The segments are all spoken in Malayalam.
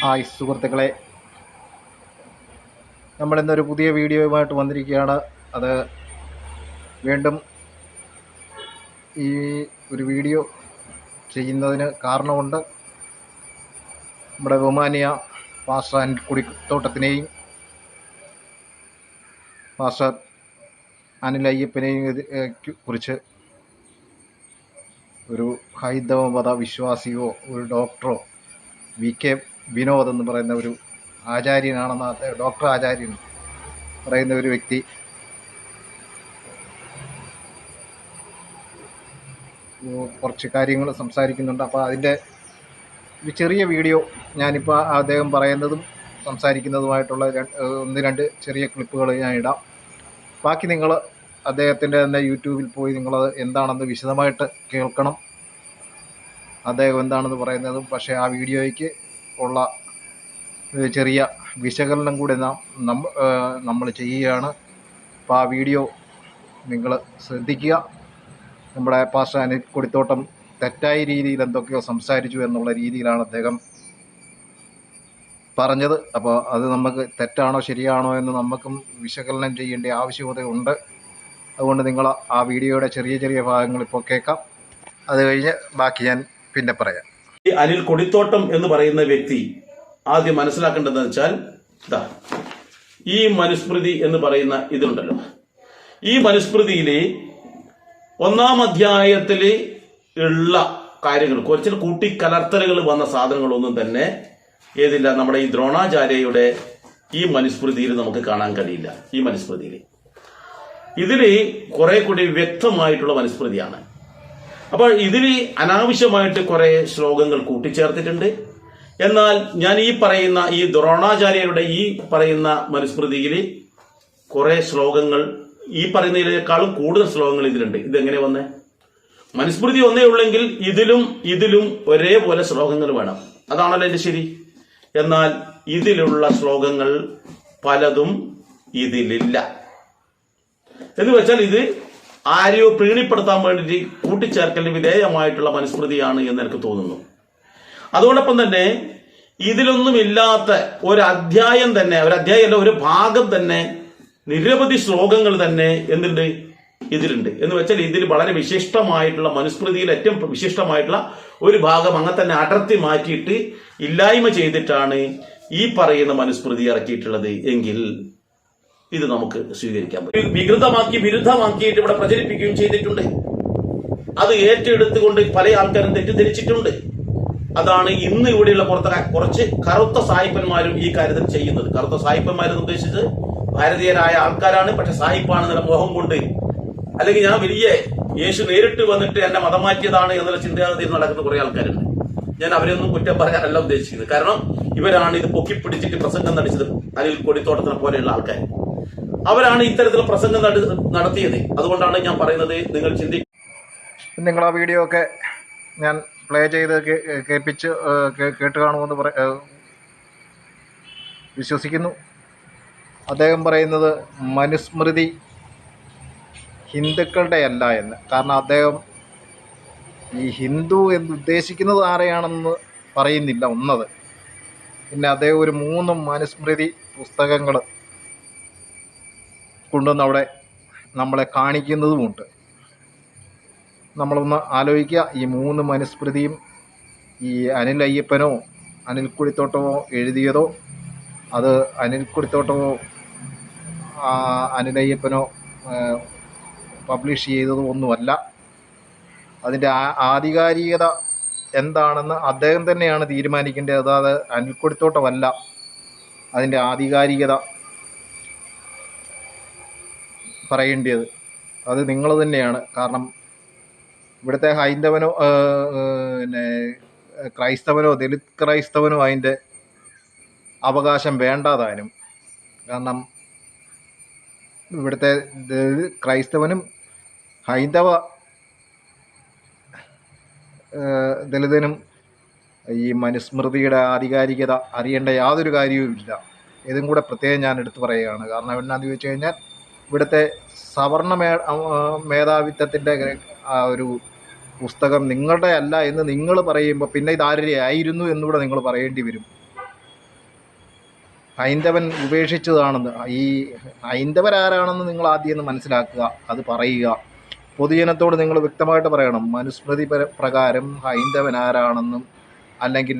ഹായ് സുഹൃത്തുക്കളെ, നമ്മളിന്നൊരു പുതിയ വീഡിയോയുമായിട്ട് വന്നിരിക്കുകയാണ്. അത് വീണ്ടും ഈ ഒരു വീഡിയോ ചെയ്യുന്നതിന് കാരണമുണ്ട്. നമ്മുടെ ബഹുമാനിയ പാസ്റ്റർ അനിൽക്കുടിത്തോട്ടത്തിനെയും പാസ്റ്റർ അനിൽ അയ്യപ്പനെയും കുറിച്ച് ഒരു ഹൈന്ദവ മത വിശ്വാസിയോ ഒരു ഡോക്ടറോ VK വിനോദ് എന്ന് പറയുന്ന ഒരു ആചാര്യനാണെന്ന് ഡോക്ടർ ആചാര്യൻ പറയുന്ന ഒരു വ്യക്തി കുറച്ച് കാര്യങ്ങൾ സംസാരിക്കുന്നുണ്ട്. അപ്പോൾ അതിൻ്റെ ഒരു ചെറിയ വീഡിയോ ഞാനിപ്പോൾ അദ്ദേഹം പറയുന്നതും സംസാരിക്കുന്നതുമായിട്ടുള്ള ഒന്ന് രണ്ട് ചെറിയ ക്ലിപ്പുകൾ ഞാൻ ഇടാം. ബാക്കി നിങ്ങൾ അദ്ദേഹത്തിൻ്റെ തന്നെ യൂട്യൂബിൽ പോയി നിങ്ങളത് എന്താണെന്ന് വിശദമായിട്ട് കേൾക്കണം, അദ്ദേഹം എന്താണെന്ന് പറയുന്നതും. പക്ഷേ ആ വീഡിയോയ്ക്ക് ഉള്ള ചെറിയ വിശകലനം കൂടി നമ്മൾ ചെയ്യുകയാണ്. അപ്പോൾ ആ വീഡിയോ നിങ്ങൾ ശ്രദ്ധിക്കുക. നമ്മുടെ പാസ്റ്റർ അനിൽക്കുടിത്തോട്ടം തെറ്റായ രീതിയിൽ എന്തൊക്കെയോ സംസാരിച്ചു എന്നുള്ള രീതിയിലാണ് അദ്ദേഹം പറഞ്ഞത്. അപ്പോൾ അത് നമുക്ക് തെറ്റാണോ ശരിയാണോ എന്ന് നമുക്കും വിശകലനം ചെയ്യേണ്ട ആവശ്യകതയുണ്ട്. അതുകൊണ്ട് നിങ്ങൾ ആ വീഡിയോയുടെ ചെറിയ ചെറിയ ഭാഗങ്ങൾ ഇപ്പോൾ കേൾക്കാം. അത് കഴിഞ്ഞ് ബാക്കി ഞാൻ പിന്നെ പറയാം. ഈ അനിൽ കൊടിത്തോട്ടം എന്ന് പറയുന്ന വ്യക്തി ആദ്യം മനസ്സിലാക്കേണ്ടതെന്ന് വെച്ചാൽ ഈ മനുസ്മൃതി എന്ന് പറയുന്ന ഇതുണ്ടല്ലോ, ഈ മനുസ്മൃതിയിലെ 1-ാം അധ്യായത്തിൽ ഉള്ള കാര്യങ്ങൾ കുറച്ച് കൂട്ടിക്കലർത്തലുകൾ വന്ന സാധനങ്ങളൊന്നും തന്നെ ഏതില്ല നമ്മുടെ ഈ ദ്രോണാചാര്യയുടെ ഈ മനുസ്മൃതിയിൽ നമുക്ക് കാണാൻ കഴിയില്ല. ഈ മനുസ്മൃതിയിൽ ഇതില് കുറെ കൂടി വ്യക്തമായിട്ടുള്ള മനുസ്മൃതിയാണ്. അപ്പോൾ ഇതിൽ അനാവശ്യമായിട്ട് കുറെ ശ്ലോകങ്ങൾ കൂട്ടിച്ചേർത്തിട്ടുണ്ട്. എന്നാൽ ഞാൻ ഈ പറയുന്ന ഈ ദ്രോണാചാര്യരുടെ ഈ പറയുന്ന മനുസ്മൃതിയിൽ കുറെ ശ്ലോകങ്ങൾ ഈ പറയുന്നതിനേക്കാളും കൂടുതൽ ശ്ലോകങ്ങൾ ഇതിലുണ്ട്. ഇതെങ്ങനെ വന്നേ? മനുസ്മൃതി ഒന്നേ ഉള്ളെങ്കിൽ ഇതിലും ഒരേപോലെ ശ്ലോകങ്ങൾ വേണം, അതാണല്ലോ എന്റെ ശരി. എന്നാൽ ഇതിലുള്ള ശ്ലോകങ്ങൾ പലതും ഇതിലില്ല. എന്ന് വെച്ചാൽ ഇത് ആരെയോ പ്രീണിപ്പെടുത്താൻ വേണ്ടിയിട്ട് കൂട്ടിച്ചേർക്കലിന് വിധേയമായിട്ടുള്ള മനുസ്മൃതിയാണ് എന്ന് എനിക്ക് തോന്നുന്നു. അതോടൊപ്പം തന്നെ ഇതിലൊന്നുമില്ലാത്ത ഒരു അധ്യായം തന്നെ, ഒരു ഭാഗം തന്നെ, നിരവധി ശ്ലോകങ്ങൾ തന്നെ എന്തുണ്ട് ഇതിലുണ്ട്. എന്ന് വെച്ചാൽ ഇതിൽ വളരെ വിശിഷ്ടമായിട്ടുള്ള മനുസ്മൃതിയിൽ ഏറ്റവും വിശിഷ്ടമായിട്ടുള്ള ഒരു ഭാഗം അങ്ങനെ തന്നെ അടർത്തി മാറ്റിയിട്ട് ഇല്ലായ്മ ചെയ്തിട്ടാണ് ഈ പറയുന്ന മനുസ്മൃതി ഇറക്കിയിട്ടുള്ളത് എങ്കിൽ ഇത് നമുക്ക് സ്വീകരിക്കാൻ പറ്റും. വിരുദ്ധമാക്കിയിട്ട് ഇവിടെ പ്രചരിപ്പിക്കുകയും ചെയ്തിട്ടുണ്ട്. അത് ഏറ്റെടുത്തുകൊണ്ട് പല ആൾക്കാരും തെറ്റിദ്ധരിച്ചിട്ടുണ്ട്. അതാണ് ഇന്ന് ഇവിടെയുള്ള കുറച്ച് കറുത്ത സായിപ്പന്മാരും ഈ കാര്യത്തിൽ ചെയ്യുന്നത്. കറുത്ത സായിപ്പന്മാരെന്ന് ഉദ്ദേശിച്ചത് ഭാരതീയരായ ആൾക്കാരാണ്. പക്ഷെ സായിപ്പാണെന്നുള്ള മോഹം കൊണ്ട്, അല്ലെങ്കിൽ ഞാൻ വലിയ യേശു നേരിട്ട് വന്നിട്ട് എന്നെ മതം മാറ്റിയതാണ് എന്നുള്ള ചിന്താഗതിയിൽ നടക്കുന്ന കുറെ ആൾക്കാരുണ്ട്. ഞാൻ അവരെയൊന്നും കുറ്റം പറയാനല്ല ഉദ്ദേശിക്കുന്നത്. കാരണം ഇവരാണ് ഇത് പൊക്കിപ്പിടിച്ചിട്ട് പ്രസംഗം നടിച്ചത്. അനിൽ കൊടിത്തോട്ടത്തിനെ പോലെയുള്ള ആൾക്കാർ അവരാണ് ഇത്തരത്തിലുള്ള പ്രസംഗം നടത്തിയത്. അതുകൊണ്ടാണ് ഞാൻ പറയുന്നത്, നിങ്ങൾ ചിന്തിക്കും. നിങ്ങൾ ആ വീഡിയോ ഒക്കെ ഞാൻ പ്ലേ ചെയ്ത് കേട്ട് കാണുമെന്ന് വിശ്വസിക്കുന്നു. അദ്ദേഹം പറയുന്നത് മനുസ്മൃതി ഹിന്ദുക്കളുടെ അല്ല എന്ന്. കാരണം അദ്ദേഹം ഈ ഹിന്ദു എന്ന് ഉദ്ദേശിക്കുന്നത് ആരെയാണെന്ന് പറയുന്നില്ല ഒന്നത്. പിന്നെ അദ്ദേഹം ഒരു 3 മനുസ്മൃതി പുസ്തകങ്ങൾ കൊണ്ടുവന്ന് അവിടെ നമ്മളെ കാണിക്കുന്നതുമുണ്ട്. നമ്മളൊന്ന് ആലോചിക്കുക, ഈ 3 മനുസ്മൃതിയും ഈ അനിൽ അയ്യപ്പനോ അനിൽക്കുടിത്തോട്ടമോ എഴുതിയതോ അത് അനിൽക്കുടിത്തോട്ടമോ അനിൽ അയ്യപ്പനോ പബ്ലിഷ് ചെയ്തതോ ഒന്നുമല്ല. അതിൻ്റെ ആധികാരികത എന്താണെന്ന് അദ്ദേഹം തന്നെയാണ് തീരുമാനിക്കേണ്ടത്. അതായത് അനിൽക്കുടിത്തോട്ടമല്ല അതിൻ്റെ ആധികാരികത പറയേണ്ടത്, അത് നിങ്ങൾ തന്നെയാണ്. കാരണം ഇവിടുത്തെ ഹൈന്ദവനോ പിന്നെ ക്രൈസ്തവനോ ദലിത് ക്രൈസ്തവനോ അതിൻ്റെ അവകാശം വേണ്ടാതാനും. കാരണം ഇവിടുത്തെ ക്രൈസ്തവനും ഹൈന്ദവ ദലിതനും ഈ മനുസ്മൃതിയുടെ ആധികാരികത അറിയേണ്ട യാതൊരു കാര്യവുമില്ല. ഇതും കൂടെ പ്രത്യേകം ഞാൻ എടുത്തു പറയുകയാണ്. കാരണം എന്നാന്ന് ചോദിച്ചു കഴിഞ്ഞാൽ ഇവിടുത്തെ സവർണ മേധാവിത്വത്തിൻ്റെ ആ ഒരു പുസ്തകം നിങ്ങളുടെ അല്ല എന്ന് നിങ്ങൾ പറയുമ്പോൾ പിന്നെ ഇതാരുടെ ആയിരുന്നു എന്നുകൂടെ നിങ്ങൾ പറയേണ്ടി വരും. ഹൈന്ദവൻ ഉപേക്ഷിച്ചതാണെന്ന്. ഈ ഹൈന്ദവരാരാണെന്ന് നിങ്ങൾ ആദ്യം ഒന്ന് മനസ്സിലാക്കുക, അത് പറയുക. പൊതുജനത്തോട് നിങ്ങൾ വ്യക്തമായിട്ട് പറയണം മനുസ്മൃതി പ്രകാരം ഹൈന്ദവൻ ആരാണെന്നും. അല്ലെങ്കിൽ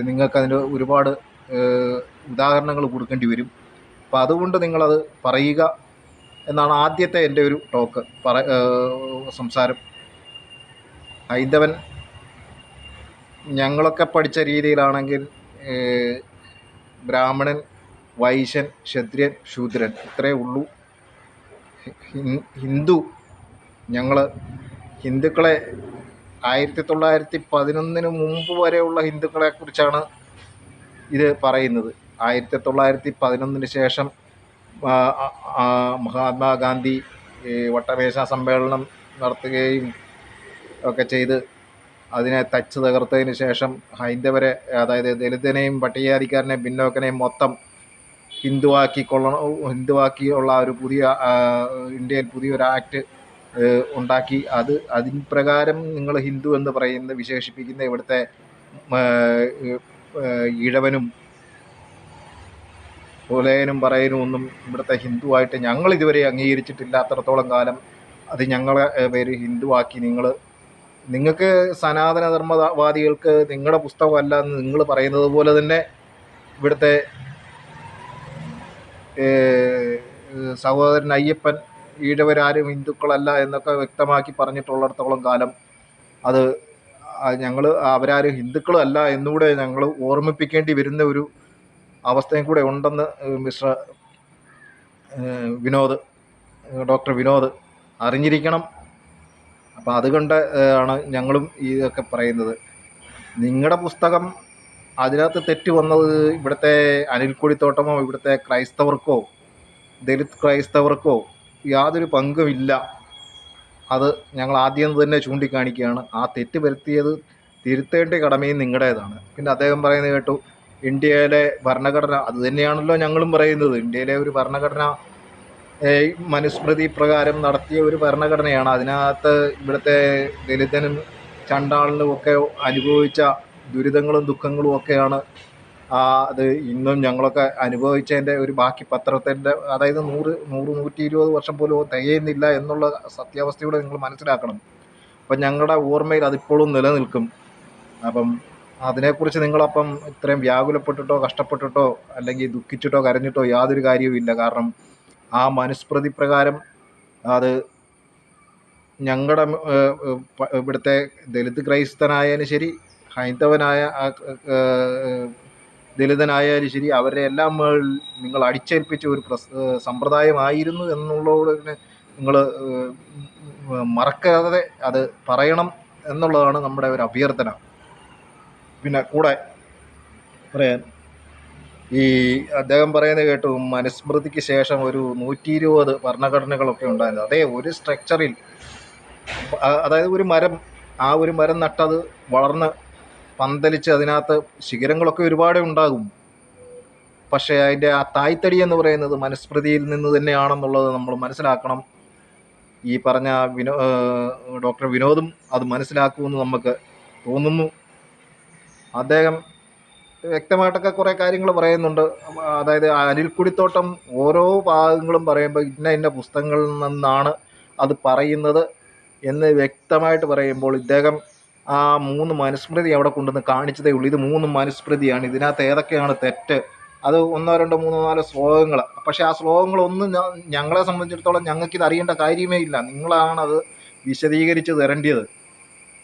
നിങ്ങൾക്കതിന് ഒരുപാട് ഉദാഹരണങ്ങൾ കൊടുക്കേണ്ടി വരും. അപ്പോൾ അതുകൊണ്ട് നിങ്ങളത് പറയുക എന്നാണ് ആദ്യത്തെ എൻ്റെ ഒരു സംസാരം. ഹൈന്ദവൻ ഞങ്ങളൊക്കെ പഠിച്ച രീതിയിലാണെങ്കിൽ ബ്രാഹ്മണൻ, വൈശ്യൻ, ക്ഷത്രിയൻ, ശൂദ്രൻ ഇത്രയേ ഉള്ളൂ. ഹിന്ദു, ഞങ്ങൾ ഹിന്ദുക്കളെ 1911 മുമ്പ് വരെയുള്ള ഹിന്ദുക്കളെക്കുറിച്ചാണ് ഇത് പറയുന്നത്. 1911 ശേഷം മഹാത്മാഗാന്ധി വട്ടമേശ സമ്മേളനം നടത്തുകയും ഒക്കെ ചെയ്ത് അതിനെ തച്ച് തകർത്തതിന് ശേഷം ഹൈന്ദവരെ, അതായത് ദലിതനെയും പട്ടികജാതിക്കാരനെയും പിന്നോക്കനെയും മൊത്തം ഹിന്ദുവാക്കിയുള്ള ഒരു പുതിയ ഇന്ത്യയിൽ പുതിയൊരു ആക്ട് ഉണ്ടാക്കി. അതിന് പ്രകാരം നിങ്ങൾ ഹിന്ദു എന്ന് പറയുന്ന വിശേഷിപ്പിക്കുന്ന ഇവിടുത്തെ ഈഴവനും പുലയനും പറയനും ഒന്നും ഇവിടുത്തെ ഹിന്ദുവായിട്ട് ഞങ്ങൾ ഇതുവരെ അംഗീകരിച്ചിട്ടില്ലാത്തടത്തോളം കാലം അത് ഞങ്ങളെ പേര് ഹിന്ദുവാക്കി നിങ്ങൾക്ക് സനാതന ധർമ്മവാദികൾക്ക് നിങ്ങളുടെ പുസ്തകമല്ല എന്ന് നിങ്ങൾ പറയുന്നത് പോലെ തന്നെ ഇവിടുത്തെ സഹോദരൻ അയ്യപ്പൻ ഈഴവരാരും ഹിന്ദുക്കളല്ല എന്നൊക്കെ വ്യക്തമാക്കി പറഞ്ഞിട്ടുള്ളിടത്തോളം കാലം അത് ഞങ്ങൾ അവരാരും ഹിന്ദുക്കളും അല്ല എന്നുകൂടെ ഞങ്ങൾ ഓർമ്മിപ്പിക്കേണ്ടി വരുന്ന ഒരു അവസ്ഥയും കൂടെ ഉണ്ടെന്ന് മിസ്റ്റർ ഡോക്ടർ വിനോദ് അറിഞ്ഞിരിക്കണം. അപ്പം അതുകൊണ്ട് ആണ് ഞങ്ങളും ഇതൊക്കെ പറയുന്നത്. നിങ്ങളുടെ പുസ്തകം അതിനകത്ത് തെറ്റ് വന്നത് ഇവിടുത്തെ അനിൽക്കൊടിത്തോട്ടമോ ഇവിടുത്തെ ക്രൈസ്തവർക്കോ ദലിത് ക്രൈസ്തവർക്കോ യാതൊരു പങ്കുമില്ല. അത് ഞങ്ങൾ ആദ്യം തന്നെ ചൂണ്ടിക്കാണിക്കുകയാണ്. ആ തെറ്റ് വരുത്തിയത് തിരുത്തേണ്ട കടമയും നിങ്ങളുടേതാണ്. പിന്നെ അദ്ദേഹം പറയുന്നത് കേട്ടു ഇന്ത്യയിലെ ഭരണഘടന, അത് തന്നെയാണല്ലോ ഞങ്ങളും പറയുന്നത്. ഇന്ത്യയിലെ ഒരു ഭരണഘടന മനുസ്മൃതി പ്രകാരം നടത്തിയ ഒരു ഭരണഘടനയാണ്. അതിനകത്ത് ഇവിടുത്തെ ദലിതനും ചണ്ടാളിനും ഒക്കെ അനുഭവിച്ച ദുരിതങ്ങളും ദുഃഖങ്ങളും ഒക്കെയാണ് അത് ഇന്നും ഞങ്ങളൊക്കെ അനുഭവിച്ചതിൻ്റെ ഒരു ബാക്കി പത്രത്തിൻ്റെ, അതായത് 120 വർഷം പോലും തികയുന്നില്ല എന്നുള്ള സത്യാവസ്ഥയോടെ നിങ്ങൾ മനസ്സിലാക്കണം. അപ്പം ഞങ്ങളുടെ ഓർമ്മയിൽ അതിപ്പോഴും നിലനിൽക്കും. അപ്പം അതിനെക്കുറിച്ച് നിങ്ങളപ്പം ഇത്രയും വ്യാകുലപ്പെട്ടിട്ടോ കഷ്ടപ്പെട്ടിട്ടോ അല്ലെങ്കിൽ ദുഃഖിച്ചിട്ടോ കരഞ്ഞിട്ടോ യാതൊരു കാര്യവുമില്ല. കാരണം ആ മനുസ്മൃതി പ്രകാരം അത് ഞങ്ങളുടെ ഇവിടുത്തെ ദലിത് ക്രൈസ്തനായാലും ശരി, ഹൈന്ദവനായ ദലിതനായാലും ശരി, അവരെ എല്ലാം നിങ്ങൾ അടിച്ചേൽപ്പിച്ച ഒരു സമ്പ്രദായമായിരുന്നു എന്നുള്ളത് നിങ്ങൾ മറക്കാതെ അത് പറയണം എന്നുള്ളതാണ് നമ്മുടെ ഒരു അഭ്യർത്ഥന. പിന്നെ കൂടെ പറയാൻ ഈ അദ്ദേഹം പറയുന്നത് കേട്ടു മനുസ്മൃതിക്ക് ശേഷം ഒരു 120 ഭരണഘടനകളൊക്കെ ഉണ്ടായിരുന്നു. അതേ ഒരു സ്ട്രക്ചറിൽ, അതായത് ഒരു മരം നട്ടത് വളർന്ന് പന്തലിച്ച് അതിനകത്ത് ശിഖരങ്ങളൊക്കെ ഒരുപാട് ഉണ്ടാകും. പക്ഷേ അതിൻ്റെ ആ തായ്തടി എന്ന് പറയുന്നത് മനുസ്മൃതിയിൽ നിന്ന് തന്നെയാണെന്നുള്ളത് നമ്മൾ മനസ്സിലാക്കണം. ഈ പറഞ്ഞ ഡോക്ടർ വിനോദും അത് മനസ്സിലാക്കുമെന്ന് നമുക്ക് തോന്നുന്നു. അദ്ദേഹം വ്യക്തമായിട്ടൊക്കെ കുറേ കാര്യങ്ങൾ പറയുന്നുണ്ട്. അതായത് അനിൽക്കൊടിത്തോട്ടം ഓരോ ഭാഗങ്ങളും പറയുമ്പോൾ ഇന്ന പുസ്തകങ്ങളിൽ നിന്നാണ് അത് പറയുന്നത് എന്ന് വ്യക്തമായിട്ട് പറയുമ്പോൾ ഇദ്ദേഹം ആ 3 മനുസ്മൃതി അവിടെ കൊണ്ടുവന്ന് കാണിച്ചതേ ഉള്ളൂ. ഇത് 3 മനുസ്മൃതിയാണ്, ഇതിനകത്ത് ഏതൊക്കെയാണ് തെറ്റ്, അത് 1, 2, 3, 4 ശ്ലോകങ്ങൾ. പക്ഷേ ആ ശ്ലോകങ്ങളൊന്നും ഞങ്ങളെ സംബന്ധിച്ചിടത്തോളം ഞങ്ങൾക്കിത് അറിയേണ്ട കാര്യമേ ഇല്ല. നിങ്ങളാണത് വിശദീകരിച്ച് തരേണ്ടത്.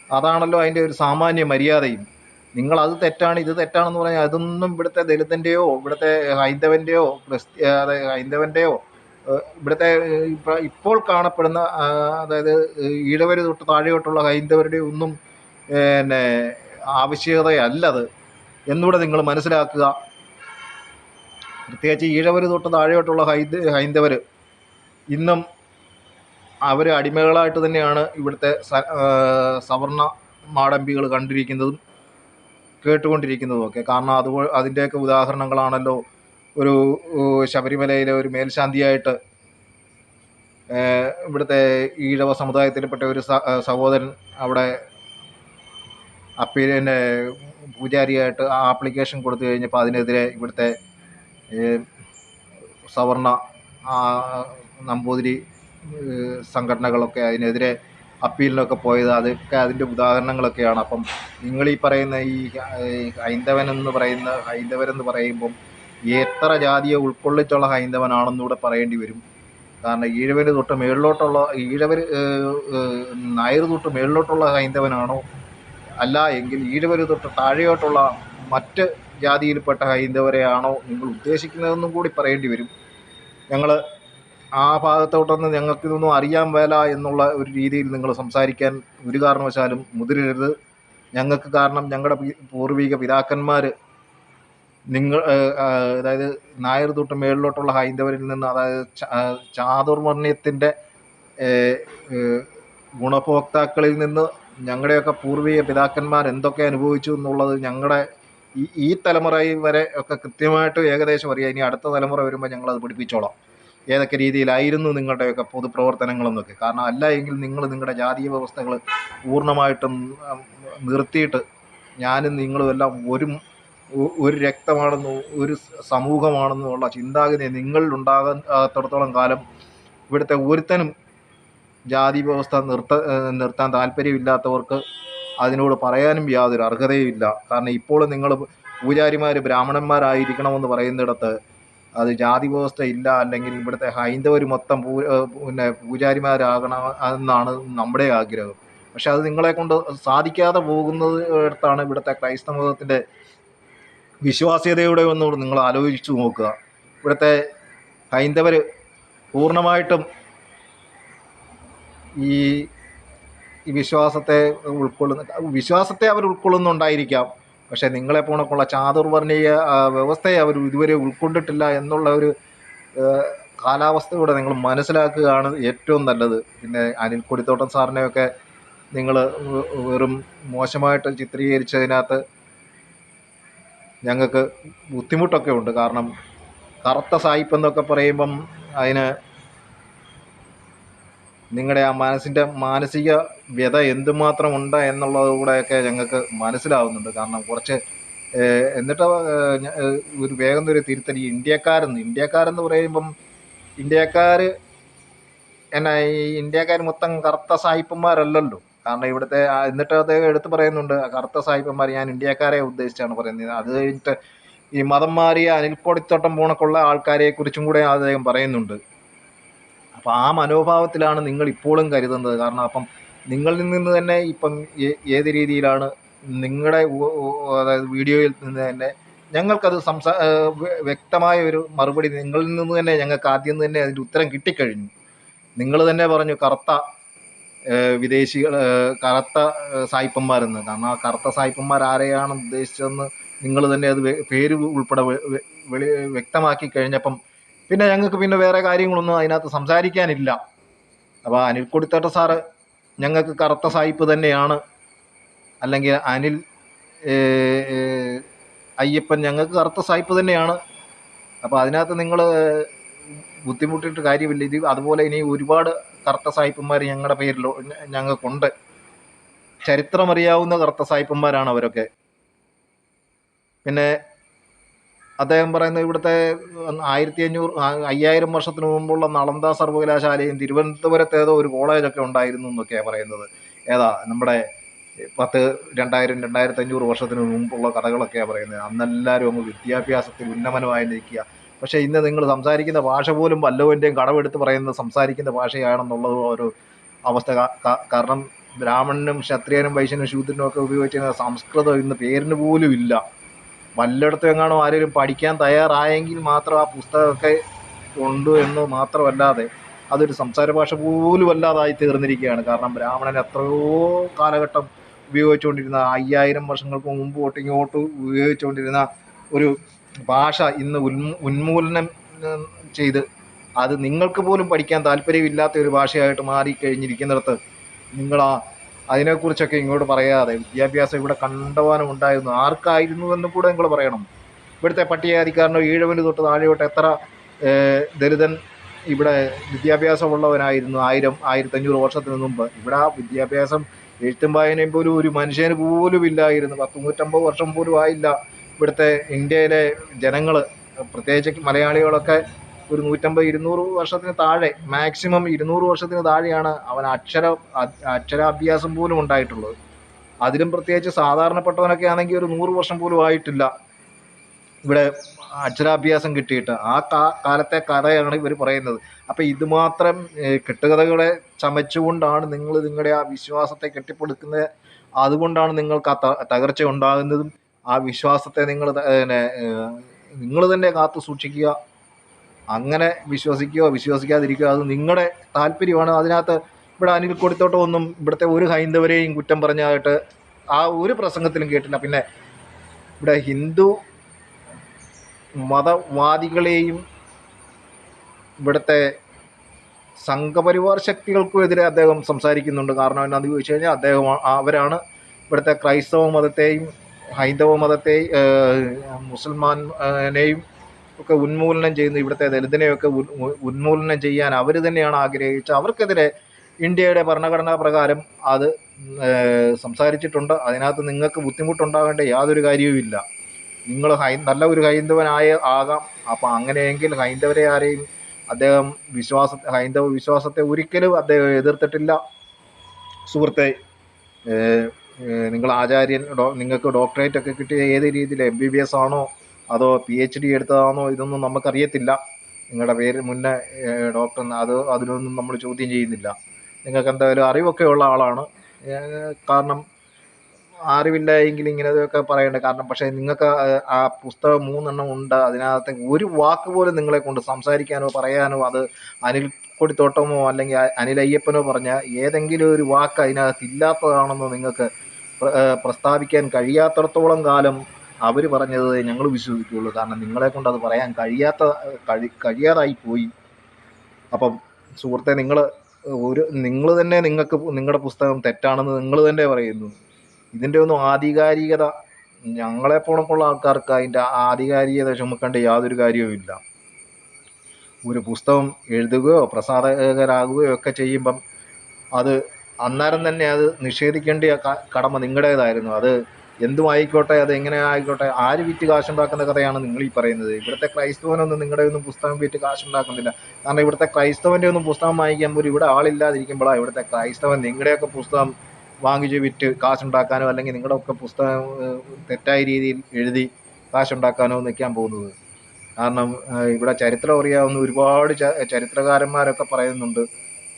അതാണല്ലോ അതിൻ്റെ ഒരു സാമാന്യ മര്യാദയും. നിങ്ങളത് തെറ്റാണ് ഇത് തെറ്റാണെന്ന് പറഞ്ഞാൽ അതൊന്നും ഇവിടുത്തെ ദലിതൻ്റെയോ ഇവിടുത്തെ ഹൈന്ദവൻ്റെയോ ഇവിടുത്തെ ഇപ്പോൾ കാണപ്പെടുന്ന അതായത് ഈഴവർ തൊട്ട് താഴെയോട്ടുള്ള ഹൈന്ദവരുടെ ഒന്നും പിന്നെ ആവശ്യകതയല്ലത് എന്നുകൂടെ നിങ്ങൾ മനസ്സിലാക്കുക. പ്രത്യേകിച്ച് ഈഴവർ തൊട്ട് താഴെയോട്ടുള്ള ഹൈന്ദവർ ഇന്നും അവർ അടിമകളായിട്ട് തന്നെയാണ് ഇവിടുത്തെ സവർണ മാടമ്പികൾ കണ്ടിരിക്കുന്നതും കേട്ടുകൊണ്ടിരിക്കുന്നതും ഒക്കെ. കാരണം അതിൻ്റെയൊക്കെ ഉദാഹരണങ്ങളാണല്ലോ ഒരു ശബരിമലയിലെ ഒരു മേൽശാന്തിയായിട്ട് ഇവിടുത്തെ ഈഴവ സമുദായത്തിൽപ്പെട്ട ഒരു സഹോദരൻ അവിടെ അപ്പീലിൻ്റെ പൂജാരിയായിട്ട് ആ ആപ്ലിക്കേഷൻ കൊടുത്തു കഴിഞ്ഞപ്പോൾ അതിനെതിരെ ഇവിടുത്തെ സവർണ ആ, നമ്പൂതിരി സംഘടനകളൊക്കെ അതിനെതിരെ അപ്പീലിനൊക്കെ പോയത് അതൊക്കെ അതിൻ്റെ ഉദാഹരണങ്ങളൊക്കെയാണ്. അപ്പം നിങ്ങളീ പറയുന്ന ഈ ഹൈന്ദവരെന്ന് പറയുമ്പം എത്ര ജാതിയെ ഉൾക്കൊള്ളിച്ചുള്ള ഹൈന്ദവനാണെന്നൂടെ പറയേണ്ടി വരും. കാരണം ഈഴവർ തൊട്ട് മേളിലോട്ടുള്ള നായർ തൊട്ട് മേളിലോട്ടുള്ള ഹൈന്ദവനാണോ, അല്ല എങ്കിൽ ഈഴവർ തൊട്ട് താഴെയോട്ടുള്ള മറ്റ് ജാതിയിൽപ്പെട്ട ഹൈന്ദവരെയാണോ നിങ്ങൾ ഉദ്ദേശിക്കുന്നതെന്നും കൂടി പറയേണ്ടി വരും. ഞങ്ങൾ ആ ഭാഗത്തോട്ടൊന്നും ഞങ്ങൾക്കിതൊന്നും അറിയാൻ മേല എന്നുള്ള ഒരു രീതിയിൽ നിങ്ങൾ സംസാരിക്കാൻ ഒരു കാരണവശാലും മുതിരരുത്. ഞങ്ങൾക്ക് കാരണം ഞങ്ങളുടെ പൂർവിക പിതാക്കന്മാർ അതായത് നായർ തൊട്ട് മേളിലോട്ടുള്ള ഹൈന്ദവരിൽ നിന്ന്, അതായത് ചാതുർവർണ്ണയത്തിൻ്റെ ഗുണഭോക്താക്കളിൽ നിന്ന് ഞങ്ങളുടെയൊക്കെ പൂർവിക പിതാക്കന്മാർ എന്തൊക്കെ അനുഭവിച്ചു എന്നുള്ളത് ഞങ്ങളുടെ ഈ തലമുറ വരെ ഒക്കെ കൃത്യമായിട്ട് ഏകദേശം അറിയാം. ഇനി അടുത്ത തലമുറ വരുമ്പോൾ ഞങ്ങളത് പഠിപ്പിച്ചോളാം ഏതൊക്കെ രീതിയിലായിരുന്നു നിങ്ങളുടെയൊക്കെ പൊതുപ്രവർത്തനങ്ങളെന്നൊക്കെ. കാരണം അല്ല എങ്കിൽ നിങ്ങൾ നിങ്ങളുടെ ജാതീയ വ്യവസ്ഥകൾ പൂർണ്ണമായിട്ടും നിർത്തിയിട്ട് ഞാനും നിങ്ങളും എല്ലാം ഒരു രക്തമാണെന്നോ ഒരു സമൂഹമാണെന്നുള്ള ചിന്താഗതി നിങ്ങളിൽ ഉണ്ടാകാത്തിടത്തോളം കാലം ഇവിടുത്തെ ഒരുത്തനും ജാതി വ്യവസ്ഥ നിർത്താൻ താല്പര്യമില്ലാത്തവർക്ക് അതിനോട് പറയാനും യാതൊരു അർഹതയുമില്ല. കാരണം ഇപ്പോൾ നിങ്ങൾ പൂജാരിമാർ ബ്രാഹ്മണന്മാരായിരിക്കണമെന്ന് പറയുന്നിടത്ത് അത് ജാതി വ്യവസ്ഥ ഇല്ല, അല്ലെങ്കിൽ ഇവിടുത്തെ ഹൈന്ദവർ മൊത്തം പൂജാരിമാരാകണം എന്നാണ് നമ്മുടെ ആഗ്രഹം. പക്ഷെ അത് നിങ്ങളെ കൊണ്ട് സാധിക്കാതെ പോകുന്നിടത്താണ് ഇവിടുത്തെ ക്രൈസ്തവ മതത്തിൻ്റെ വിശ്വാസ്യതയുടെ ഒന്നുകൂടി നിങ്ങൾ ആലോചിച്ചു നോക്കുക. ഇവിടുത്തെ ഹൈന്ദവർ പൂർണ്ണമായിട്ടും ഈ വിശ്വാസത്തെ വിശ്വാസത്തെ അവർ ഉൾക്കൊള്ളുന്നുണ്ടായിരിക്കാം. പക്ഷേ നിങ്ങളെപ്പോണക്കുള്ള ചാതുർവർണ്ണീയ വ്യവസ്ഥയെ അവർ ഇതുവരെ ഉൾക്കൊണ്ടിട്ടില്ല എന്നുള്ള ഒരു കാലാവസ്ഥയോടെ നിങ്ങൾ മനസ്സിലാക്കുകയാണ് ഏറ്റവും നല്ലത്. പിന്നെ അനിൽ കൊടിത്തോട്ടം സാറിനെയൊക്കെ നിങ്ങൾ വെറും മോശമായിട്ട് ചിത്രീകരിച്ചതിനകത്ത് ഞങ്ങൾക്ക് ബുദ്ധിമുട്ടൊക്കെ ഉണ്ട്. കാരണം കറുത്ത സായിപ്പ് എന്നൊക്കെ പറയുമ്പം അതിന് നിങ്ങളുടെ ആ മാനസിക വ്യത എന്തുമാത്രം ഉണ്ട് എന്നുള്ളത് കൂടെയൊക്കെ ഞങ്ങൾക്ക് മനസ്സിലാവുന്നുണ്ട്. കാരണം കുറച്ച് എന്നിട്ട് ഒരു വേഗം ഒരു തിരുത്തൽ, ഈ ഇന്ത്യക്കാരെന്ന് പറയുമ്പം ഇന്ത്യക്കാർ മൊത്തം കറുത്ത സായിപ്പന്മാരല്ലല്ലോ. കാരണം ഇവിടുത്തെ എന്നിട്ട് അദ്ദേഹം എടുത്ത് പറയുന്നുണ്ട് കറുത്ത സായിപ്പന്മാർ, ഞാൻ ഇന്ത്യക്കാരെ ഉദ്ദേശിച്ചാണ് പറയുന്നത്. അത് കഴിഞ്ഞിട്ട് ഈ മതം മാറിയ അനിൽ കൊടിത്തോട്ടം പോണക്കുള്ള ആൾക്കാരെ കുറിച്ചും കൂടെ അദ്ദേഹം പറയുന്നുണ്ട്. അപ്പം ആ മനോഭാവത്തിലാണ് നിങ്ങൾ ഇപ്പോഴും കരുതുന്നത്. കാരണം അപ്പം നിങ്ങളിൽ നിന്ന് തന്നെ ഇപ്പം ഏത് രീതിയിലാണ് നിങ്ങളുടെ അതായത് വീഡിയോയിൽ നിന്ന് തന്നെ ഞങ്ങൾക്കത് വ്യക്തമായ ഒരു മറുപടി നിങ്ങളിൽ നിന്ന് തന്നെ ഞങ്ങൾക്ക് ആദ്യം തന്നെ അതിൻ്റെ ഉത്തരം കിട്ടിക്കഴിഞ്ഞു. നിങ്ങൾ തന്നെ പറഞ്ഞു കറുത്ത കറുത്ത സായിപ്പന്മാരെന്ന്. കാരണം ആ കറുത്ത സായിപ്പന്മാർ ആരെയാണ് ഉദ്ദേശിച്ചതെന്ന് നിങ്ങൾ തന്നെ അത് പേര് ഉൾപ്പെടെ വ്യക്തമാക്കി കഴിഞ്ഞപ്പം പിന്നെ ഞങ്ങൾക്ക് പിന്നെ വേറെ കാര്യങ്ങളൊന്നും അതിനകത്ത് സംസാരിക്കാനില്ല. അപ്പോൾ അനിൽ കൊടിത്തോട്ട സാറ് ഞങ്ങൾക്ക് കറുത്ത സായിപ്പ് തന്നെയാണ്, അല്ലെങ്കിൽ അയ്യപ്പൻ ഞങ്ങൾക്ക് കറുത്ത സായിപ്പ് തന്നെയാണ്. അപ്പോൾ അതിനകത്ത് നിങ്ങൾ ബുദ്ധിമുട്ടിയിട്ട് കാര്യമില്ല. ഇത് അതുപോലെ ഇനി ഒരുപാട് കറുത്ത സായിപ്പന്മാർ ഞങ്ങളുടെ പേരിൽ ഞങ്ങൾക്കുണ്ട്. ചരിത്രമറിയാവുന്ന കറുത്ത സായിപ്പന്മാരാണ് അവരൊക്കെ. പിന്നെ അദ്ദേഹം പറയുന്നത് ഇവിടുത്തെ 5000 വർഷത്തിന് മുമ്പുള്ള നളന്ദ സർവകലാശാലയും തിരുവനന്തപുരത്ത് ഏതോ ഒരു കോളേജൊക്കെ ഉണ്ടായിരുന്നു എന്നൊക്കെയാണ് പറയുന്നത്. നമ്മുടെ 2500 വർഷത്തിന് മുമ്പുള്ള കഥകളൊക്കെയാണ് പറയുന്നത്. അന്നെല്ലാവരും അങ്ങ് വിദ്യാഭ്യാസത്തിൽ ഉന്നമനമായി നിൽക്കുക. പക്ഷേ ഇന്ന് നിങ്ങൾ സംസാരിക്കുന്ന ഭാഷ പോലും വല്ലവൻ്റെയും കടമെടുത്ത് പറയുന്നത് സംസാരിക്കുന്ന ഭാഷയാണെന്നുള്ളത് ഒരു അവസ്ഥ. കാരണം ബ്രാഹ്മണനും ക്ഷത്രിയനും വൈശ്യനും ശൂദ്രനും ഒക്കെ ഉപയോഗിച്ചിരുന്ന സംസ്കൃതം ഇന്ന് പേരിന് പോലും ഇല്ല. വല്ലയിടത്തും എങ്ങാണോ ആരെങ്കിലും പഠിക്കാൻ തയ്യാറായെങ്കിൽ മാത്രം ആ പുസ്തകമൊക്കെ ഉണ്ട് എന്ന് മാത്രമല്ലാതെ അതൊരു സംസാര ഭാഷ പോലും അല്ലാതായി തീർന്നിരിക്കുകയാണ്. കാരണം ബ്രാഹ്മണൻ എത്രയോ കാലഘട്ടം ഉപയോഗിച്ചുകൊണ്ടിരുന്ന 5000 വർഷങ്ങൾക്ക് മുമ്പ് തൊട്ട് ഇങ്ങോട്ട് ഉപയോഗിച്ചുകൊണ്ടിരുന്ന ഒരു ഭാഷ ഇന്ന് ഉന്മൂലനം ചെയ്ത് അത് നിങ്ങൾക്ക് പോലും പഠിക്കാൻ താല്പര്യമില്ലാത്ത ഒരു ഭാഷയായിട്ട് മാറിക്കഴിഞ്ഞിരിക്കുന്നിടത്ത് നിങ്ങൾ അതിനെക്കുറിച്ചൊക്കെ ഇങ്ങോട്ട് പറയാതെ വിദ്യാഭ്യാസം ഇവിടെ കണ്ടവാനം ഉണ്ടായിരുന്നു, ആർക്കായിരുന്നു എന്നും കൂടെ നിങ്ങൾ പറയണം. ഇവിടുത്തെ പട്ടികജാതിക്കാരനോ ഈഴവന് തൊട്ട് താഴെയോട്ട് എത്ര ദലിതൻ ഇവിടെ വിദ്യാഭ്യാസമുള്ളവനായിരുന്നു 1000-1500 വർഷത്തിന് മുമ്പ്. ഇവിടെ ആ വിദ്യാഭ്യാസം എഴുത്തും വായനയും പോലും ഒരു മനുഷ്യന് പോലും ഇല്ലായിരുന്നു. 150 വർഷം പോലും ആയില്ല ഇവിടുത്തെ ഇന്ത്യയിലെ ജനങ്ങൾ, പ്രത്യേകിച്ച് മലയാളികളൊക്കെ ഒരു 150-200 വർഷത്തിന് താഴെ, മാക്സിമം 200 വർഷത്തിന് താഴെയാണ് അവൻ അക്ഷരാഭ്യാസം പോലും ഉണ്ടായിട്ടുള്ളത്. അതിലും പ്രത്യേകിച്ച് സാധാരണപ്പെട്ടവനൊക്കെ ആണെങ്കിൽ ഒരു 100 വർഷം പോലും ആയിട്ടില്ല ഇവിടെ അക്ഷരാഭ്യാസം കിട്ടിയിട്ട്. ആ കാലത്തെ കഥയാണ് ഇവർ പറയുന്നത്. അപ്പം ഇതുമാത്രം കെട്ടുകഥകളെ ചമച്ചുകൊണ്ടാണ് നിങ്ങൾ നിങ്ങളുടെ ആ വിശ്വാസത്തെ കെട്ടിപ്പടുക്കുന്നത്. അതുകൊണ്ടാണ് നിങ്ങൾക്ക് ആ തകർച്ച ഉണ്ടാകുന്നതും. ആ വിശ്വാസത്തെ നിങ്ങൾ തന്നെ കാത്തു സൂക്ഷിക്കുക. അങ്ങനെ വിശ്വസിക്കുകയോ വിശ്വസിക്കാതിരിക്കുകയോ അത് നിങ്ങളുടെ താല്പര്യമാണ്. അതിനകത്ത് ഇവിടെ അനിൽ കൊടിത്തോട്ടം ഒന്നും ഇവിടുത്തെ ഒരു ഹൈന്ദവരെയും കുറ്റം പറഞ്ഞായിട്ട് ആ ഒരു പ്രസംഗത്തിലും കേട്ടില്ല. പിന്നെ ഇവിടെ ഹിന്ദു മതവാദികളെയും ഇവിടുത്തെ സംഘപരിവാർ ശക്തികൾക്കുമെതിരെ അദ്ദേഹം സംസാരിക്കുന്നുണ്ട്. കാരണം എന്നാന്ന് ചോദിച്ചു കഴിഞ്ഞാൽ അവരാണ് ഇവിടുത്തെ ക്രൈസ്തവ മതത്തെയും ഹൈന്ദവ മതത്തെയും മുസൽമാനെയും ഒക്കെ ഉന്മൂലനം ചെയ്യുന്നു. ഇവിടുത്തെ ദലിതനെയൊക്കെ ഉന്മൂലനം ചെയ്യാൻ അവർ തന്നെയാണ് ആഗ്രഹിച്ചത്. അവർക്കെതിരെ ഇന്ത്യയുടെ ഭരണഘടനാ പ്രകാരം അത് സംസാരിച്ചിട്ടുണ്ട്. അതിനകത്ത് നിങ്ങൾക്ക് ബുദ്ധിമുട്ടുണ്ടാകേണ്ട യാതൊരു കാര്യവുമില്ല. നിങ്ങൾ നല്ല ഒരു ആകാം. അപ്പം അങ്ങനെയെങ്കിൽ ഹൈന്ദവരെ ആരെയും അദ്ദേഹം ഹൈന്ദവ വിശ്വാസത്തെ ഒരിക്കലും അദ്ദേഹം എതിർത്തിട്ടില്ല. സുഹൃത്തെ, നിങ്ങൾ ആചാര്യൻ, നിങ്ങൾക്ക് ഡോക്ടറേറ്റ് ഒക്കെ കിട്ടിയ ഏത് രീതിയിൽ MBBS ആണോ അതോ PhD എടുത്തതാണോ ഇതൊന്നും നമുക്കറിയത്തില്ല. നിങ്ങളുടെ പേര് മുന്നേ ഡോക്ടർ അതിനൊന്നും നമ്മൾ ചോദ്യം ചെയ്യുന്നില്ല. നിങ്ങൾക്ക് എന്തായാലും അറിവൊക്കെ ഉള്ള ആളാണ്. കാരണം അറിവില്ല എങ്കിൽ ഇങ്ങനെയൊക്കെ പറയേണ്ട. കാരണം പക്ഷേ നിങ്ങൾക്ക് ആ പുസ്തകം 3 എണ്ണം ഉണ്ട്. അതിനകത്ത് ഒരു വാക്ക് പോലും നിങ്ങളെ കൊണ്ട് സംസാരിക്കാനോ പറയാനോ, അത് അനിൽ കൊടിത്തോട്ടമോ അല്ലെങ്കിൽ അനിൽ അയ്യപ്പനോ പറഞ്ഞ ഏതെങ്കിലും ഒരു വാക്ക് അതിനകത്ത് ഇല്ലാത്തതാണെന്നോ നിങ്ങൾക്ക് പ്രസ്താവിക്കാൻ കഴിയാത്തടത്തോളം കാലം അവർ പറഞ്ഞത് ഞങ്ങൾ വിശ്വസിക്കുകയുള്ളൂ. കാരണം നിങ്ങളെ കൊണ്ട് അത് പറയാൻ കഴിയാതായി പോയി. അപ്പം സുഹൃത്തെ, നിങ്ങൾ തന്നെ നിങ്ങൾക്ക് നിങ്ങളുടെ പുസ്തകം തെറ്റാണെന്ന് നിങ്ങൾ തന്നെ പറയുന്നു. ഇതിൻ്റെ ഒന്നും ആധികാരികത ഞങ്ങളെപ്പോണക്കുള്ള ആൾക്കാർക്ക് അതിൻ്റെ ആധികാരികത ചുമക്കേണ്ട യാതൊരു കാര്യവുമില്ല. ഒരു പുസ്തകം എഴുതുകയോ പ്രസാധകരാകുകയോ ഒക്കെ ചെയ്യുമ്പം അത് അന്നേരം തന്നെ അത് നിഷേധിക്കേണ്ട കടമ നിങ്ങളുടേതായിരുന്നു. അത് എന്തും ആയിക്കോട്ടെ, അത് എങ്ങനെ ആയിക്കോട്ടെ, ആര് വിറ്റ് കാശുണ്ടാക്കുന്ന കഥയാണ് നിങ്ങൾ ഈ പറയുന്നത്. ഇവിടുത്തെ ക്രൈസ്തവനൊന്നും നിങ്ങളുടെ ഒന്നും പുസ്തകം വിറ്റ് കാശുണ്ടാക്കുന്നില്ല. കാരണം ഇവിടുത്തെ ക്രൈസ്തവൻ്റെ ഒന്നും പുസ്തകം വാങ്ങിക്കാൻ പോലും ഇവിടെ ആളില്ലാതിരിക്കുമ്പോഴാണ് ഇവിടുത്തെ ക്രൈസ്തവൻ നിങ്ങളുടെയൊക്കെ പുസ്തകം വാങ്ങിച്ച് വിറ്റ് കാശുണ്ടാക്കാനോ അല്ലെങ്കിൽ നിങ്ങളുടെ ഒക്കെ പുസ്തകം തെറ്റായ രീതിയിൽ എഴുതി കാശുണ്ടാക്കാനോ നിൽക്കാൻ പോകുന്നത്. കാരണം ഇവിടെ ചരിത്രം അറിയാവുന്ന ഒരുപാട് ചരിത്രകാരന്മാരൊക്കെ പറയുന്നുണ്ട്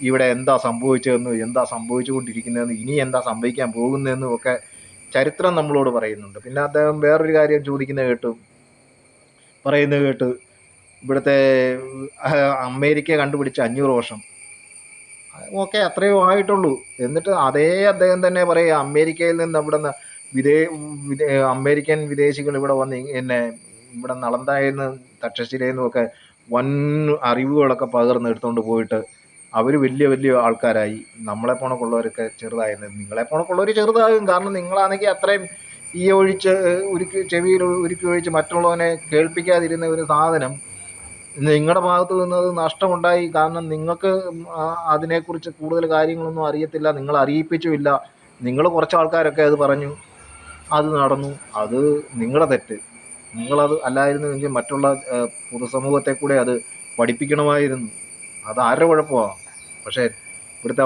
ഇവിടെ എന്താ സംഭവിച്ചതെന്നും എന്താ സംഭവിച്ചുകൊണ്ടിരിക്കുന്നതെന്നും ഇനി എന്താ സംഭവിക്കാൻ പോകുന്നതെന്നും ഒക്കെ ചരിത്രം നമ്മളോട് പറയുന്നുണ്ട്. പിന്നെ അദ്ദേഹം വേറൊരു കാര്യം പറയുന്നത് കേട്ട് ഇവിടുത്തെ അമേരിക്ക കണ്ടുപിടിച്ച 500 വർഷം. ഓക്കെ, അത്രയോ ആയിട്ടുള്ളൂ. എന്നിട്ട് അദ്ദേഹം തന്നെ പറയുക അമേരിക്കയിൽ നിന്ന് അമേരിക്കൻ വിദേശികൾ ഇവിടെ വന്ന് ഇവിടെ നളന്ദയിൽ നിന്ന് തക്ഷശിലയിൽ നിന്നുമൊക്കെ വൻ അറിവുകളൊക്കെ പകർന്നെടുത്തുകൊണ്ട് പോയിട്ട് അവർ വലിയ വലിയ ആൾക്കാരായി. നമ്മളെപ്പോണക്കുള്ളവരൊക്കെ ചെറുതായിരുന്നു. നിങ്ങളെപ്പോണക്കുള്ളവർ ചെറുതാകും. കാരണം നിങ്ങളാണെങ്കിൽ അത്രയും ചെവിയിൽ ഉരുക്കി ഒഴിച്ച് മറ്റുള്ളവനെ കേൾപ്പിക്കാതിരുന്ന ഒരു സാധനം നിങ്ങളുടെ ഭാഗത്ത് നിന്നത് നഷ്ടമുണ്ടായി. കാരണം നിങ്ങൾക്ക് അതിനെക്കുറിച്ച് കൂടുതൽ കാര്യങ്ങളൊന്നും അറിയത്തില്ല, നിങ്ങൾ അറിയിപ്പിച്ചുമില്ല. നിങ്ങൾ കുറച്ച് ആൾക്കാരൊക്കെ അത് പറഞ്ഞു, അത് നടന്നു. അത് നിങ്ങളുടെ തെറ്റ്. നിങ്ങളത് അല്ലായിരുന്നുവെങ്കിൽ മറ്റുള്ള പൊതുസമൂഹത്തെ കൂടെ അത് പഠിപ്പിക്കണമായിരുന്നു. അത് ആരുടെ കുഴപ്പമാണ്? പക്ഷേ ഇവിടുത്തെ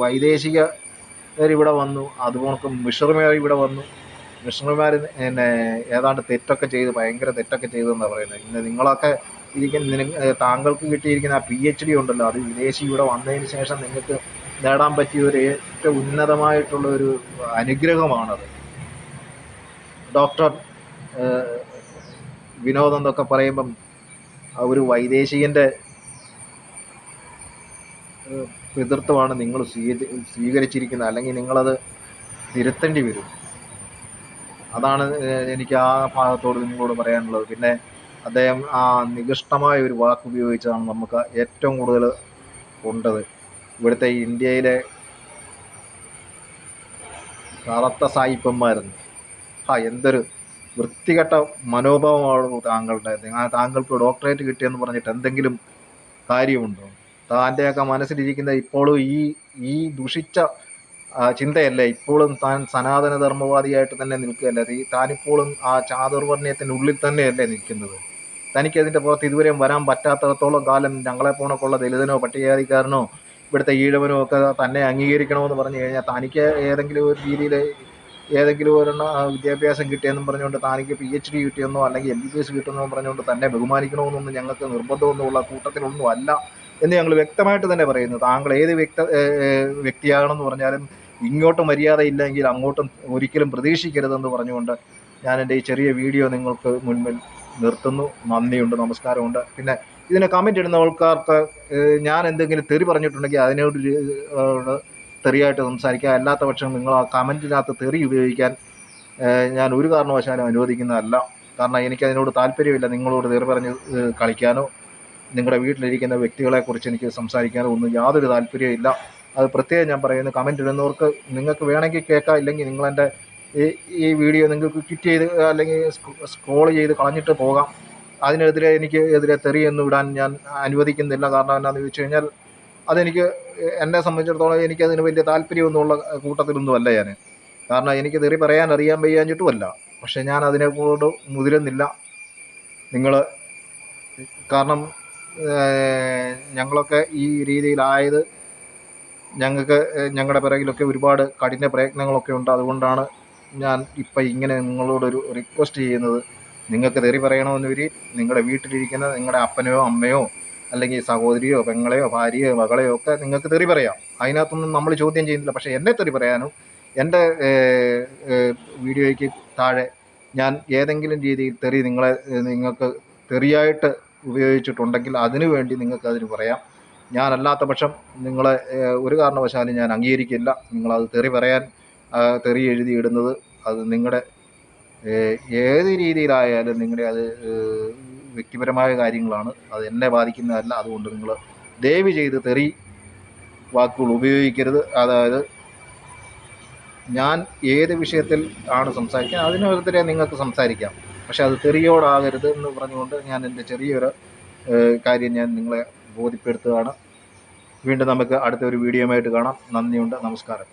വൈദേശികർ വന്നു. അതുപോലെ മിഷണറിമാർ ഇവിടെ വന്നു. മിഷണറിമാർ ഏതാണ്ട് തെറ്റൊക്കെ ചെയ്ത് ഭയങ്കര തെറ്റൊക്കെ ചെയ്തെന്നാണ് പറയുന്നത്. ഇന്ന് നിങ്ങളൊക്കെ താങ്കൾക്ക് കിട്ടിയിരിക്കുന്ന ആ PhD ഉണ്ടല്ലോ, അത് വിദേശി ഇവിടെ വന്നതിന് ശേഷം നിങ്ങൾക്ക് നേടാൻ പറ്റിയ ഒരു ഏറ്റവും ഉന്നതമായിട്ടുള്ള ഒരു അനുഗ്രഹമാണത്. ഡോക്ടർ വിനോദം എന്നൊക്കെ പറയുമ്പം ഒരു വൈദേശികൻ്റെ പിതൃത്വമാണ് നിങ്ങൾ സ്വീകരിച്ചിരിക്കുന്നത്. അല്ലെങ്കിൽ നിങ്ങളത് തിരുത്തേണ്ടി വരും. അതാണ് എനിക്ക് ആ ഭാഗത്തോട് നിങ്ങളോട് പറയാനുള്ളത്. പിന്നെ അദ്ദേഹം ആ നികൃഷ്ടമായ ഒരു വാക്ക് ഉപയോഗിച്ചാണ് നമുക്ക് ഏറ്റവും കൂടുതൽ കൊണ്ടത്. ഇവിടുത്തെ ഇന്ത്യയിലെ കറുത്ത സായിപ്പന്മാരെന്ന്. എന്തൊരു വൃത്തികെട്ട മനോഭാവമാണ് താങ്കളുടെ. താങ്കൾക്ക് ഡോക്ടറേറ്റ് കിട്ടിയെന്ന് പറഞ്ഞിട്ട് എന്തെങ്കിലും കാര്യമുണ്ടോ? താൻ്റെയൊക്കെ മനസ്സിലിരിക്കുന്ന ഇപ്പോഴും ഈ ദുഷിച്ച ചിന്തയല്ലേ, ഇപ്പോഴും താൻ സനാതനധർമ്മവാദിയായിട്ട് തന്നെ നിൽക്കുകയല്ലേ, താനിപ്പോഴും ആ ചാതുർവർണ്ണയത്തിനുള്ളിൽ തന്നെയല്ലേ നിൽക്കുന്നത്. തനിക്കതിൻ്റെ പുറത്ത് ഇതുവരെയും വരാൻ പറ്റാത്തടത്തോളം കാലം ഞങ്ങളെ പോണക്കുള്ള ദലിതനോ പട്ടികജാതിക്കാരനോ ഇവിടുത്തെ ഈഴവനോ ഒക്കെ തന്നെ അംഗീകരിക്കണമെന്ന് പറഞ്ഞു കഴിഞ്ഞാൽ തനിക്ക് ഏതെങ്കിലും ഒരു രീതിയിൽ ഏതെങ്കിലും ഒരെണ്ണം വിദ്യാഭ്യാസം കിട്ടിയെന്നും പറഞ്ഞുകൊണ്ട് തനിക്ക് PhD കിട്ടിയെന്നോ അല്ലെങ്കിൽ MBBS കിട്ടുമെന്നോ പറഞ്ഞുകൊണ്ട് തന്നെ ബഹുമാനിക്കണമെന്നൊന്നും ഞങ്ങൾക്ക് നിർബന്ധമൊന്നുമുള്ള കൂട്ടത്തിലൊന്നും അല്ല എന്ന് ഞങ്ങൾ വ്യക്തമായിട്ട് തന്നെ പറയുന്നു. താങ്കൾ ഏത് വ്യക്തിയാണെന്ന് പറഞ്ഞാലും ഇങ്ങോട്ട് മര്യാദയില്ലെങ്കിൽ അങ്ങോട്ടും ഒരിക്കലും പ്രതീക്ഷിക്കരുതെന്ന് പറഞ്ഞുകൊണ്ട് ഞാൻ എൻ്റെ ഈ ചെറിയ വീഡിയോ നിങ്ങൾക്ക് മുൻപിൽ നിർത്തുന്നു. നന്ദിയുണ്ട്, നമസ്കാരമുണ്ട്. പിന്നെ ഇതിനെ കമൻ്റ് ഇടുന്ന ആൾക്കാർക്ക് ഞാൻ എന്തെങ്കിലും തെറി പറഞ്ഞിട്ടുണ്ടെങ്കിൽ അതിനോട് തെറിയായിട്ട് സംസാരിക്കുക. അല്ലാത്ത പക്ഷം നിങ്ങൾ ആ കമൻറ്റിനകത്ത് തെറി ഉപയോഗിക്കാൻ ഞാൻ ഒരു കാരണവശാലും അനുവദിക്കുന്നതല്ല. കാരണം എനിക്കതിനോട് താല്പര്യമില്ല. നിങ്ങളോട് തെറി പറഞ്ഞ് കളിക്കാനോ നിങ്ങളുടെ വീട്ടിലിരിക്കുന്ന വ്യക്തികളെക്കുറിച്ച് എനിക്ക് സംസാരിക്കാനോ ഒന്നും യാതൊരു താല്പര്യമില്ല. അത് പ്രത്യേകം ഞാൻ പറയുന്നു. കമൻ്റ് ഇടുന്നവർക്ക് നിങ്ങൾക്ക് വേണമെങ്കിൽ കേൾക്കാം, ഇല്ലെങ്കിൽ നിങ്ങളെൻ്റെ ഈ വീഡിയോ നിങ്ങൾക്ക് ക്വിറ്റ് ചെയ്ത് അല്ലെങ്കിൽ സ്ക്രോൾ ചെയ്ത് കളഞ്ഞിട്ട് പോകാം. അതിനെതിരെ എതിരെ തെറിയൊന്നും ഇടാൻ ഞാൻ അനുവദിക്കുന്നില്ല. കാരണം എന്താണെന്ന് ചോദിച്ചു കഴിഞ്ഞാൽ അതെനിക്ക് എന്നെ സംബന്ധിച്ചിടത്തോളം എനിക്കതിന് വലിയ താല്പര്യമൊന്നുമുള്ള കൂട്ടത്തിലൊന്നും അല്ല ഞാൻ. കാരണം എനിക്ക് തെറി പറയാൻ അറിയാൻ വയ്യാഞ്ഞിട്ടുമല്ല, പക്ഷേ ഞാൻ അതിനെക്കൊണ്ട് മുതിരുന്നില്ല. നിങ്ങൾ കാരണം ഞങ്ങളൊക്കെ ഈ രീതിയിലായത് ഞങ്ങൾക്ക് ഞങ്ങളുടെ പിറകിലൊക്കെ ഒരുപാട് കഠിന പ്രയത്നങ്ങളൊക്കെ ഉണ്ട്. അതുകൊണ്ടാണ് ഞാൻ ഇപ്പം ഇങ്ങനെ നിങ്ങളോടൊരു റിക്വസ്റ്റ് ചെയ്യുന്നത്. നിങ്ങൾക്ക് തെറി പറയണമെന്ന് വരി നിങ്ങളുടെ വീട്ടിലിരിക്കുന്ന നിങ്ങളുടെ അപ്പനെയോ അമ്മയോ അല്ലെങ്കിൽ സഹോദരിയോ പെങ്ങളെയോ ഭാര്യയോ മകളെയോ ഒക്കെ നിങ്ങൾക്ക് തെറി പറയാം. അതിനകത്തൊന്നും നമ്മൾ ചോദ്യം ചെയ്യുന്നില്ല. പക്ഷേ എന്നെ തെറി പറയാനും എൻ്റെ വീഡിയോയ്ക്ക് താഴെ ഞാൻ ഏതെങ്കിലും രീതിയിൽ തെറി നിങ്ങൾക്ക് തെറിയായിട്ട് ഉപയോഗിച്ചിട്ടുണ്ടെങ്കിൽ അതിനു വേണ്ടി നിങ്ങൾക്ക് അതിന് പറയാം. ഞാനല്ലാത്ത പക്ഷം നിങ്ങളെ ഒരു കാരണവശാലും ഞാൻ അംഗീകരിക്കില്ല. നിങ്ങളത് തെറി പറയാൻ തെറി എഴുതി ഇടുന്നത് അത് നിങ്ങളുടെ ഏത് രീതിയിലായാലും നിങ്ങളുടെ അത് വ്യക്തിപരമായ കാര്യങ്ങളാണ്. അത് എന്നെ ബാധിക്കുന്നതല്ല. അതുകൊണ്ട് നിങ്ങൾ ദയവ് ചെയ്ത് തെറി വാക്കുകൾ ഉപയോഗിക്കരുത്. അതായത് ഞാൻ ഏത് വിഷയത്തിൽ ആണ് സംസാരിക്കുക അതിനെതിരെ നിങ്ങൾക്ക് സംസാരിക്കാം, പക്ഷെ അത് തെറിയോടാകരുത് എന്ന് പറഞ്ഞുകൊണ്ട് ഞാൻ എൻ്റെ ചെറിയൊരു കാര്യം ഞാൻ നിങ്ങളെ ബോധ്യപ്പെടുത്തുകയാണ്. വീണ്ടും നമുക്ക് അടുത്തൊരു വീഡിയോയുമായിട്ട് കാണാം. നന്ദിയുണ്ട്, നമസ്കാരം.